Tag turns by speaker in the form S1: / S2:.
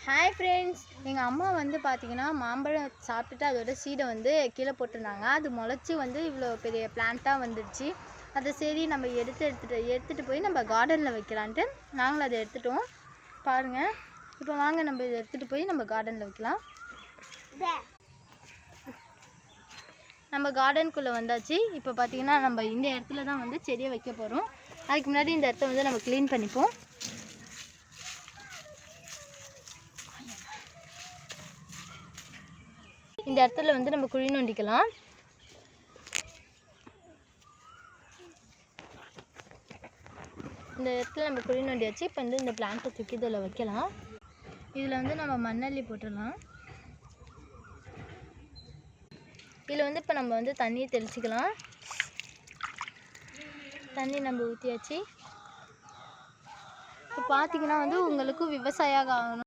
S1: Hi friends, எங்கள் அம்மா வந்து பார்த்தீங்கன்னா மாம்பழம் சாப்பிட்டுட்டு அதோட சீடை வந்து கீழே போட்டிருந்தாங்க. அது முளைச்சி வந்து இவ்வளோ பெரிய பிளான்ட்டாக வந்துடுச்சு. அதை சரி நம்ம எடுத்துகிட்டு போய் நம்ம கார்டனில் வைக்கலான்ட்டு நாங்களும் அதை எடுத்துட்டோம். பாருங்கள், இப்போ வாங்க நம்ம இதை எடுத்துகிட்டு போய் நம்ம கார்டனில் வைக்கலாம். நம்ம கார்டனுக்குள்ளே வந்தாச்சு. இப்போ பார்த்தீங்கன்னா நம்ம இந்த இடத்துல தான் வந்து செடியை வைக்க போகிறோம். அதுக்கு முன்னாடி இந்த இடத்த வந்து நம்ம க்ளீன் பண்ணிப்போம். இந்த இடத்துல வந்து நம்ம குழி நோண்டிக்கலாம். இந்த இடத்துல நம்ம குழி நோண்டியாச்சு. இப்போ வந்து இந்த பிளான்ட்டை தூக்கி இதில் வைக்கலாம். இதில் வந்து நம்ம மண்ணள்ளி போட்டுடலாம். இதில் வந்து இப்போ நம்ம வந்து தண்ணியை தெளிச்சிக்கலாம். தண்ணி நம்ம ஊற்றியாச்சு. இப்போ பார்த்தீங்கன்னா வந்து உங்களுக்கும் விவசாயம் ஆகணும்